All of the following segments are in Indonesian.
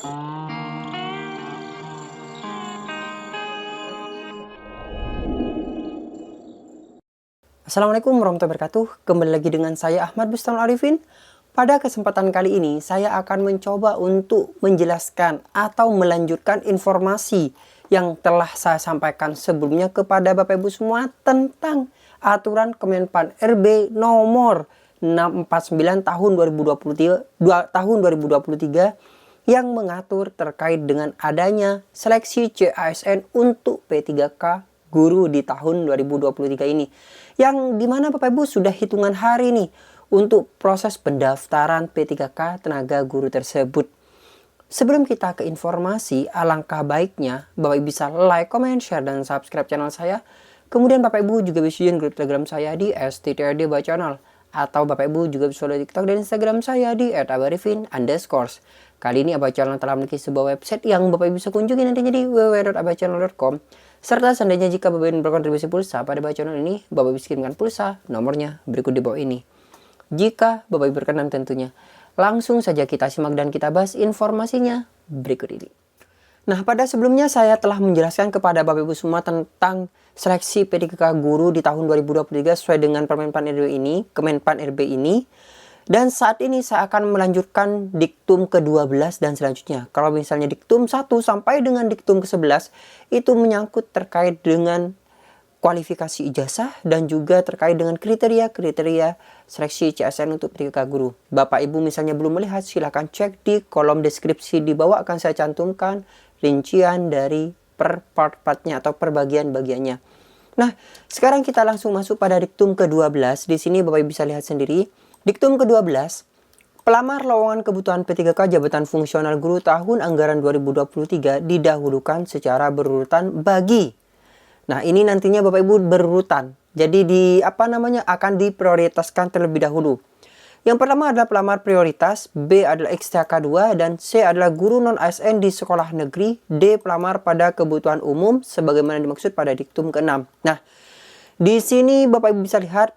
Assalamualaikum warahmatullahi wabarakatuh. Kembali lagi dengan saya Ahmad Bustamul Arifin. Pada kesempatan kali ini saya akan mencoba untuk menjelaskan atau melanjutkan informasi yang telah saya sampaikan sebelumnya kepada Bapak Ibu semua tentang aturan Kemenpan RB nomor 649 tahun 2023 yang mengatur terkait dengan adanya seleksi CASN untuk P3K guru di tahun 2023 ini, yang dimana Bapak Ibu sudah hitungan hari nih untuk proses pendaftaran P3K tenaga guru tersebut. Sebelum kita ke informasi, alangkah baiknya Bapak Ibu bisa like, comment, share, dan subscribe channel saya. Kemudian Bapak Ibu juga bisa join grup Telegram saya di STTRD by Channel, atau Bapak Ibu juga bisa follow TikTok dan Instagram saya di @abarifin_. Kali ini Abah Channel telah memiliki sebuah website yang Bapak Ibu bisa kunjungi nantinya di www.abahchannel.com. Serta seandainya jika Bapak Ibu berkontribusi pulsa pada Abah Channel ini, Bapak Ibu bisa kirimkan pulsa, nomornya berikut di bawah ini. Jika Bapak Ibu berkenan tentunya. Langsung saja kita simak dan kita bahas informasinya berikut ini. Nah, pada sebelumnya saya telah menjelaskan kepada Bapak Ibu semua tentang seleksi P3K guru di tahun 2023 sesuai dengan Kemenpan RB ini. Dan saat ini saya akan melanjutkan diktum ke-12 dan selanjutnya. Kalau misalnya diktum 1 sampai dengan diktum ke-11 itu menyangkut terkait dengan kualifikasi ijazah dan juga terkait dengan kriteria seleksi CASN untuk P3K guru. Bapak Ibu misalnya belum melihat, silahkan cek di kolom deskripsi di bawah, akan saya cantumkan rincian dari per part-partnya atau per bagian-bagiannya. Nah, sekarang kita langsung masuk pada diktum ke-12. Di sini Bapak Ibu bisa lihat sendiri. Diktum ke-12, pelamar lowongan kebutuhan P3K jabatan fungsional guru tahun anggaran 2023 didahulukan secara berurutan bagi. Nah, ini nantinya Bapak Ibu berurutan. Jadi akan diprioritaskan terlebih dahulu. Yang pertama adalah pelamar prioritas, B adalah XTK 2, dan C adalah guru non-ASN di sekolah negeri, D pelamar pada kebutuhan umum sebagaimana dimaksud pada diktum ke-6. Nah, di sini Bapak Ibu bisa lihat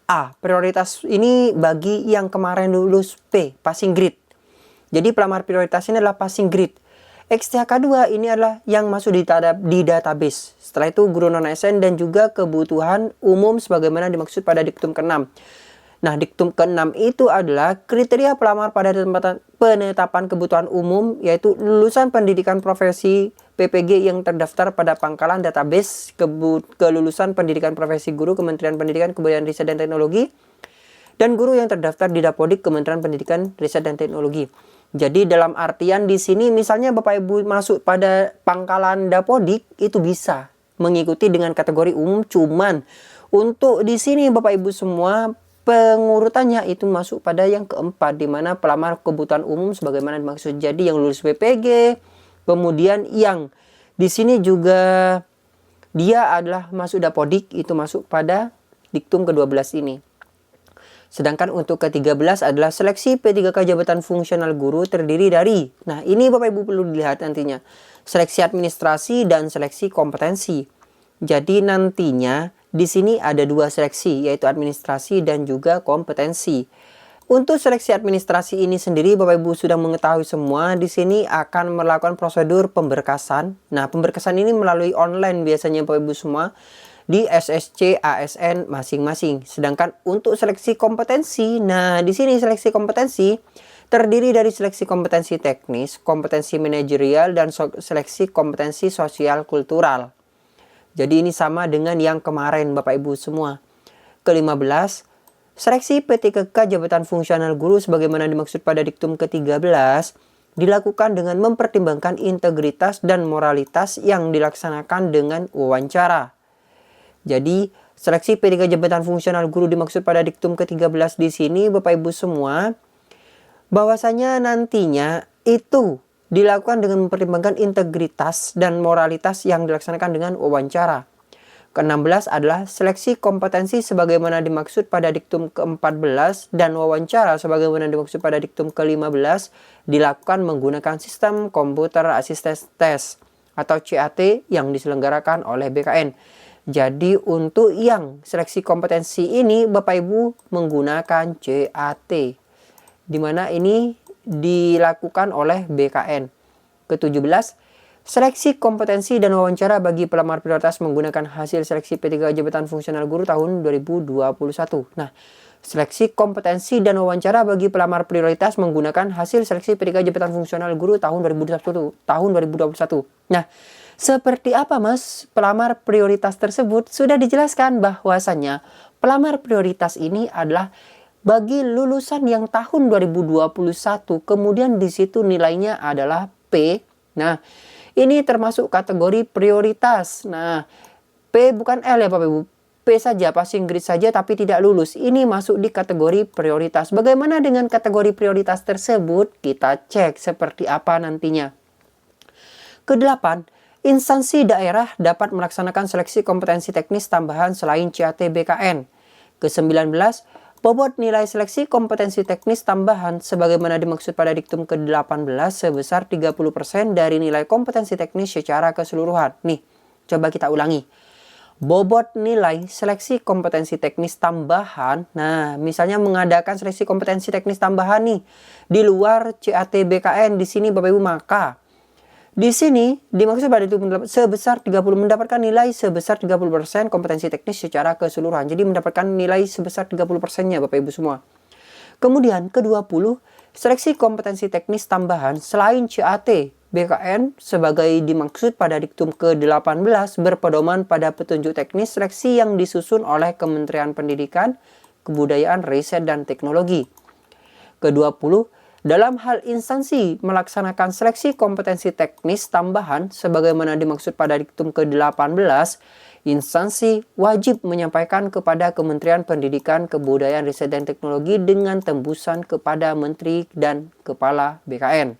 A, prioritas ini bagi yang kemarin lulus P, passing grade. Jadi pelamar prioritas ini adalah passing grade. XTK 2 ini adalah yang masuk di database. Setelah itu guru non-ASN dan juga kebutuhan umum sebagaimana dimaksud pada diktum ke-6. Nah, diktum ke-6 itu adalah kriteria pelamar pada penetapan kebutuhan umum, yaitu lulusan pendidikan profesi PPG yang terdaftar pada pangkalan database kelulusan pendidikan profesi guru Kementerian Pendidikan, Kebudayaan, Riset, dan Teknologi, dan guru yang terdaftar di Dapodik Kementerian Pendidikan, Riset, dan Teknologi. Jadi dalam artian di sini misalnya Bapak Ibu masuk pada pangkalan Dapodik itu bisa mengikuti dengan kategori umum, cuman untuk di sini Bapak Ibu semua pengurutannya itu masuk pada yang keempat, di mana pelamar kebutuhan umum sebagaimana dimaksud. Jadi yang lulus PPG, kemudian yang di sini juga dia adalah masuk Dapodik, itu masuk pada diktum ke-12 ini. Sedangkan untuk ke-13 adalah seleksi P3K jabatan fungsional guru terdiri dari, nah ini Bapak Ibu perlu dilihat nantinya, seleksi administrasi dan seleksi kompetensi. Jadi nantinya di sini ada dua seleksi, yaitu administrasi dan juga kompetensi. Untuk seleksi administrasi ini sendiri Bapak Ibu sudah mengetahui semua, di sini akan melakukan prosedur pemberkasan. Nah, pemberkasan ini melalui online biasanya Bapak Ibu semua di SSC ASN masing-masing. Sedangkan untuk seleksi kompetensi, nah di sini seleksi kompetensi terdiri dari seleksi kompetensi teknis, kompetensi manajerial, dan seleksi kompetensi sosial kultural. Jadi ini sama dengan yang kemarin Bapak Ibu semua. Ke-15, seleksi P3K jabatan fungsional guru sebagaimana dimaksud pada diktum ke-13 dilakukan dengan mempertimbangkan integritas dan moralitas yang dilaksanakan dengan wawancara. Jadi seleksi P3K jabatan fungsional guru dimaksud pada diktum ke-13 di sini Bapak Ibu semua, bahwasanya nantinya itu dilakukan dengan mempertimbangkan integritas dan moralitas yang dilaksanakan dengan wawancara. Ke-16 adalah seleksi kompetensi sebagaimana dimaksud pada diktum ke-14 dan wawancara sebagaimana dimaksud pada diktum ke-15 dilakukan menggunakan sistem komputer assisted test atau CAT yang diselenggarakan oleh BKN. Jadi untuk yang seleksi kompetensi ini Bapak Ibu menggunakan CAT, di mana ini dilakukan oleh BKN. ke-17, seleksi kompetensi dan wawancara bagi pelamar prioritas menggunakan hasil seleksi P3K Jabatan Fungsional Guru tahun 2021. Nah, seleksi kompetensi dan wawancara bagi pelamar prioritas menggunakan hasil seleksi P3K Jabatan Fungsional Guru tahun 2021. Nah, seperti apa Mas pelamar prioritas tersebut? Sudah dijelaskan bahwasannya pelamar prioritas ini adalah bagi lulusan yang tahun 2021, kemudian di situ nilainya adalah P. Nah, ini termasuk kategori prioritas. Nah, P bukan L ya Bapak Ibu. P saja, passing grade saja tapi tidak lulus. Ini masuk di kategori prioritas. Bagaimana dengan kategori prioritas tersebut? Kita cek seperti apa nantinya. Ke-8, instansi daerah dapat melaksanakan seleksi kompetensi teknis tambahan selain CAT BKN. Ke-19, bobot nilai seleksi kompetensi teknis tambahan sebagaimana dimaksud pada diktum ke-18 sebesar 30% dari nilai kompetensi teknis secara keseluruhan. Nih, coba kita ulangi. Bobot nilai seleksi kompetensi teknis tambahan. Nah, misalnya mengadakan seleksi kompetensi teknis tambahan nih di luar CAT BKN di sini Bapak Ibu, maka di sini dimaksud pada itu sebesar 30 mendapatkan nilai sebesar 30% kompetensi teknis secara keseluruhan. Jadi mendapatkan nilai sebesar 30%-nya Bapak Ibu semua. Kemudian ke-20, seleksi kompetensi teknis tambahan selain CAT BKN sebagai dimaksud pada diktum ke-18 berpedoman pada petunjuk teknis seleksi yang disusun oleh Kementerian Pendidikan, Kebudayaan, Riset, dan Teknologi. Ke-20, dalam hal instansi melaksanakan seleksi kompetensi teknis tambahan sebagaimana dimaksud pada diktum ke-18, instansi wajib menyampaikan kepada Kementerian Pendidikan, Kebudayaan, Riset, dan Teknologi dengan tembusan kepada Menteri dan Kepala BKN.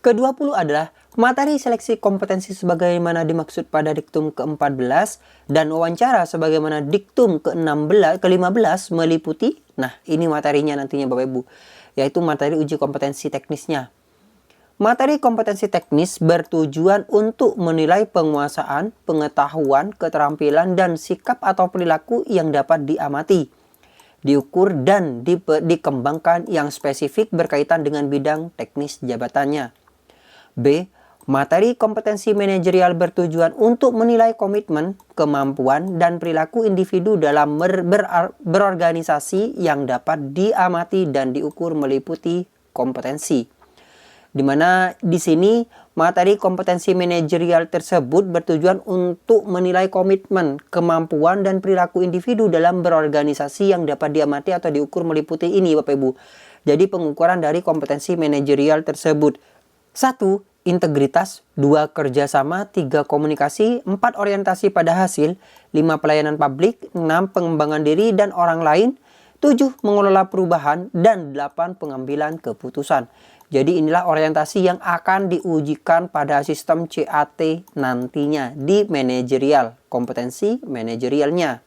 Ke-20 adalah materi seleksi kompetensi sebagaimana dimaksud pada diktum ke-14 dan wawancara sebagaimana diktum ke-15 meliputi, nah ini materinya nantinya Bapak Ibu, yaitu materi uji kompetensi teknisnya. Materi kompetensi teknis bertujuan untuk menilai penguasaan, pengetahuan, keterampilan, dan sikap atau perilaku yang dapat diamati, diukur, dan dikembangkan yang spesifik berkaitan dengan bidang teknis jabatannya. B. Materi kompetensi manajerial bertujuan untuk menilai komitmen, kemampuan, dan perilaku individu dalam berorganisasi yang dapat diamati dan diukur meliputi kompetensi. Di mana di sini materi kompetensi manajerial tersebut bertujuan untuk menilai komitmen, kemampuan, dan perilaku individu dalam berorganisasi yang dapat diamati atau diukur meliputi ini Bapak Ibu. Jadi pengukuran dari kompetensi manajerial tersebut. 1. Integritas, 2. Kerjasama, 3. Komunikasi, 4. Orientasi pada hasil, 5. Pelayanan publik, 6. Pengembangan diri dan orang lain, 7. Mengelola perubahan, dan 8. Pengambilan keputusan. Jadi inilah orientasi yang akan diujikan pada sistem CAT nantinya di manajerial, kompetensi manajerialnya.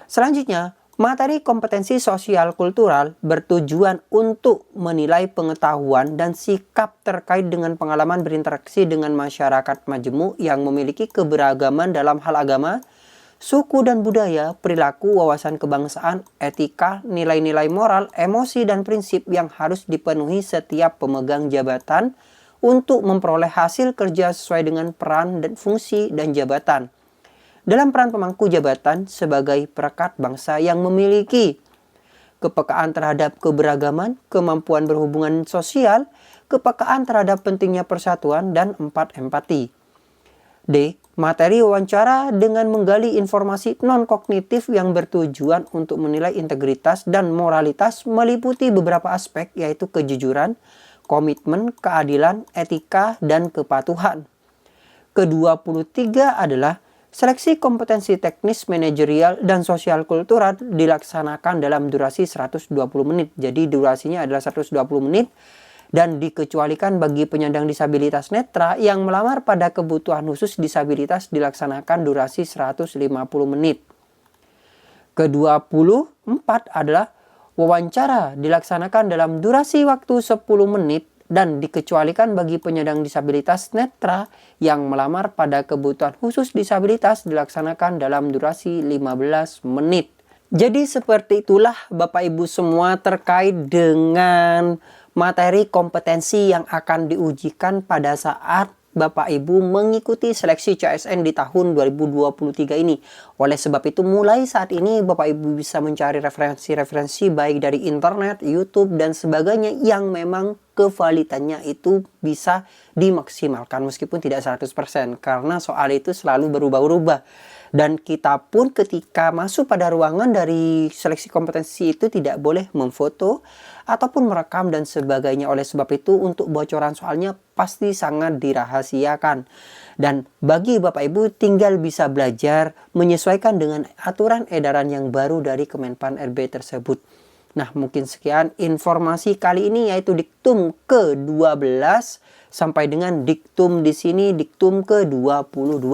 Selanjutnya, materi kompetensi sosial kultural bertujuan untuk menilai pengetahuan dan sikap terkait dengan pengalaman berinteraksi dengan masyarakat majemuk yang memiliki keberagaman dalam hal agama, suku dan budaya, perilaku, wawasan kebangsaan, etika, nilai-nilai moral, emosi, dan prinsip yang harus dipenuhi setiap pemegang jabatan untuk memperoleh hasil kerja sesuai dengan peran dan fungsi dan jabatan. Dalam peran pemangku jabatan sebagai perekat bangsa yang memiliki kepekaan terhadap keberagaman, kemampuan berhubungan sosial, kepekaan terhadap pentingnya persatuan, dan 4. Empati. D. Materi wawancara dengan menggali informasi non-kognitif yang bertujuan untuk menilai integritas dan moralitas meliputi beberapa aspek yaitu kejujuran, komitmen, keadilan, etika, dan kepatuhan. Ke-23 adalah seleksi kompetensi teknis, manajerial, dan sosial kultural dilaksanakan dalam durasi 120 menit. Jadi durasinya adalah 120 menit dan dikecualikan bagi penyandang disabilitas netra yang melamar pada kebutuhan khusus disabilitas dilaksanakan durasi 150 menit. Ke-24 adalah wawancara dilaksanakan dalam durasi waktu 10 menit dan dikecualikan bagi penyandang disabilitas netra yang melamar pada kebutuhan khusus disabilitas dilaksanakan dalam durasi 15 menit. Jadi seperti itulah Bapak Ibu semua terkait dengan materi kompetensi yang akan diujikan pada saat Bapak Ibu mengikuti seleksi CASN di tahun 2023 ini. Oleh sebab itu mulai saat ini Bapak Ibu bisa mencari referensi-referensi baik dari internet, YouTube dan sebagainya yang memang kevalitannya itu bisa dimaksimalkan meskipun tidak 100% karena soal itu selalu berubah-ubah. Dan kita pun ketika masuk pada ruangan dari seleksi kompetensi itu tidak boleh memfoto ataupun merekam dan sebagainya. Oleh sebab itu untuk bocoran soalnya pasti sangat dirahasiakan. Dan bagi Bapak Ibu tinggal bisa belajar menyesuaikan dengan aturan edaran yang baru dari Kemenpan RB tersebut. Nah, mungkin sekian informasi kali ini yaitu diktum ke-12 sampai dengan diktum di sini diktum ke-22.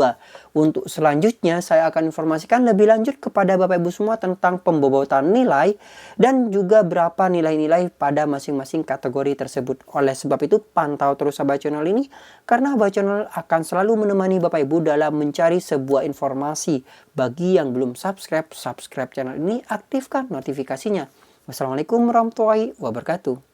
Untuk selanjutnya saya akan informasikan lebih lanjut kepada Bapak Ibu semua tentang pembobotan nilai dan juga berapa nilai-nilai pada masing-masing kategori tersebut. Oleh sebab itu pantau terus Abah Channel ini karena Abah Channel akan selalu menemani Bapak Ibu dalam mencari sebuah informasi. Bagi yang belum subscribe channel ini, aktifkan notifikasinya. Wassalamualaikum warahmatullahi wabarakatuh.